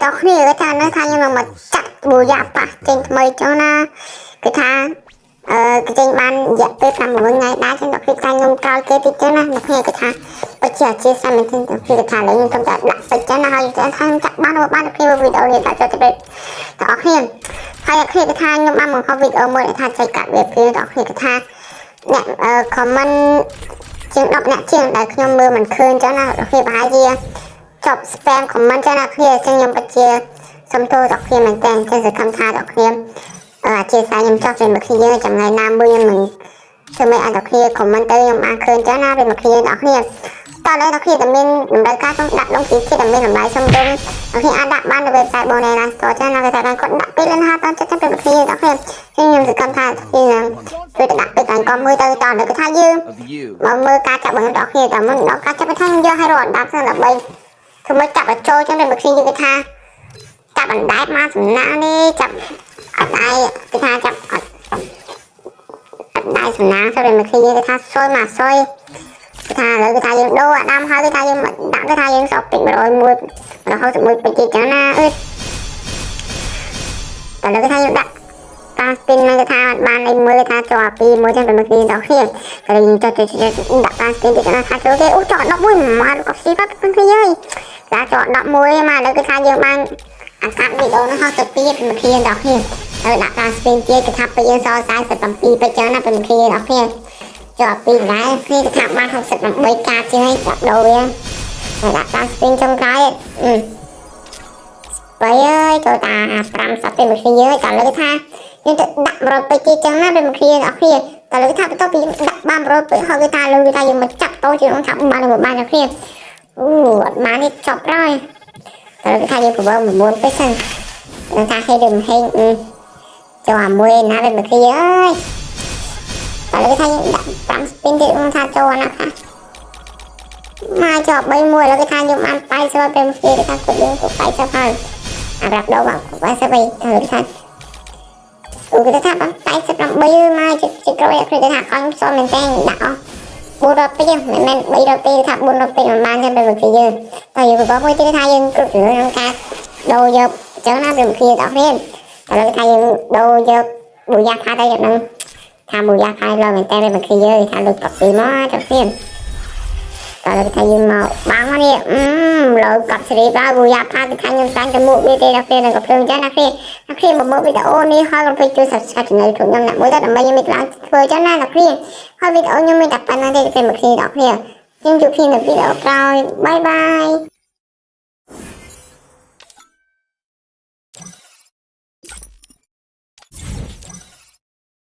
តគ្នាគេថានៅថាខ្ញុំមកចាក់ប៊ូយ៉ាប៉ះចេញថ្មីចឹងណាគេថាគេចេញបានរយៈពេល5 6ថ្ងៃដែរចឹងដល់គេថាខ្ញុំក្រោយគេតិចចឹងណាអ្នកគ្នាគេថាបច្ចេកវិទ្យាសាមញ្ញទៅគេថាឡើយខ្ញុំកំតែដាក់ពេចចឹងណាហើយគេថាខ្ញុំចាក់បានគេវីដេអូនេះដាក់ចូលទៅដល់អ្នកគ្នាហើយអ្នកគ្នាគេថាខ្ញុំបានបង្ហោះវីដេអូមួយថាចែកកាត់វាពេលអ្នកគ្នាគេថាអ្នកcomment ជាង10អ្នកជាងដែលខ្ញុំមើលមិនឃើញចឹងណាអ្នកគ្នាប្រហែលជាចប់ spam comment ចឹងណាគ្នាចឹងខ្ញុំពិតជាសំទោសដល់គ្នាមែនតើចឹងសង្ឃឹមថាដល់គ្នាអធិស្ឋានខ្ញុំចង់ជម្រាបគ្នាចាំថ្ងៃណាមួយខ្ញុំនឹងធ្វើឲ្យដល់គ្នា comment ទៅខ្ញុំបានឃើញចឹងណាពីមកគ្នាដល់គ្នាតើដល់គ្នាតែមានតម្រូវការចង់ដាក់លងទីទៀតតែមានតម្លៃសមរម្យដល់គ្នាអាចដាក់បាននៅ website បង Online Store ចឹងណាគេថាគាត់ដាក់ពេលលន់50តចិត្តទៅមកគ្នាដល់គ្នាខ្ញុំសង្ឃឹមថាគ្នានឹងជួយដាក់ពេលកាន់កុំមើលទៅតើគេថាយើងមកមើលការចាប់បងដល់គ្នាតែមិនដល់ការចាប់ទៅថាខ្ញុំយកឲ្យរត់ដាក់សិនដើម្បីធ្វើមកចាប់បញ្ចូលចឹងទៅមកគ្នាយើងគេថាចាប់អណ្ដែតមកសំណាក់នេះចាប់អត់ដៃគេថាចាប់អត់ដៃសំណាងទៅមកគ្នាគេថាសុយមកសុយគេថាឥឡូវគេថាយើងដូរអាដាមហើយគេថាយើងដាក់គេថាយើងសក់ពេញ101 161ពេញចឹងណាអើយតែឥឡូវគេថាយើងដាក់ការស្ពីនហ្នឹងគេថាអត់បានឲ្យមើលគេថាចូលអា2មួយចឹងទៅមកគ្នាដល់គ្នាតែយើងចុចដាក់ការស្ពីនទៅណាថាចូលគេអូចោ11មកកុំស៊ីបាត់គ្នាហើយតែចូល11មកឥឡូវគេថាយើងបានអាកាត់វីដេអូនោះហោះទៅ2ពីមកគ្នាដល់គ្នាហើយដាក់ការស្ពីនទៀតគេថាពេលយើងសល់47ពេចចឹងណាពីមកគ្នាដល់គ្នាចូលពីដែរគ្នាគេថាបាន68ការជាងហើយដាក់ដូរវាហើយដាក់ការស្ពីនចុងក្រោយបើអើយចូលតា50ពីមកគ្នាហើយតែលើថាយើងទៅដាក់100ពេចចឹងណាពីមកគ្នាដល់គ្នាតែលើថាបន្ទាប់ពីដាក់បាន100ពេចហើយគេថាលើគេថាយើងមកចាក់តោជាងថាបានដល់គ្នាអូអត់បាននេះចប់ហើយតែគេថាយើងប្រវល់9ពេចសិននឹងថាគេនឹងហេងចូលអាមួយណាទៅមកគ្នាអើយតែគេថាយើងដាក់5 spin ទៀតថាចូលអាណាថាមកចប់3មួយឥឡូវគេថាយើងបាន80ទៅមកគ្នាគេថាគាត់យើងទៅ80ហើយអាប្រាប់ដល់មក80ទៅគេថាអូគេថាបាន88មកជាក្រោយគេថាអញសុំមែនតើដាក់អស់400ពេចមិនមែន300ពេចថា400ពេចមិនបានទេទៅមកគ្នាយើងតែយើងក៏មួយទៀតថាយើងគ្រប់គ្រងក្នុងការដូរយកចឹងណាពីគ្នាដល់គ្នាឥឡូវថាយើងដូរយកប៊ូយ៉ាផាទៅយ៉ាងហ្នឹងថាប៊ូយ៉ាផាឡើងមែនតើពីគ្នាយើងថាលើកកប់ស៊ីមកទៅគ្នាតែលើថាយើងមកបាំងនេះលើកប់សេរីដល់ប៊ូយ៉ាផាគឺថាខ្ញុំសាញ់ទៅមុខវាទេដល់គ្នានឹងក៏ភ្លើងចឹងណាគ្នាមកមើលវីដេអូនេះហើយកុំភ្លេចជួយ Subscribe Channel របស់ខ្ញុំអ្នកមួយទៅដើម្បីខ្ញុំមានកម្លាំងធ្វើចឹងណាដល់គ្នាហើយវីដេអូខ្ញុំមានតែប៉ុណ្្នឹងទេពីមកគ្នាដល់គ្នាខ្ញុំជួបគ្នានៅវីដេអូក្រោយបាយបាយ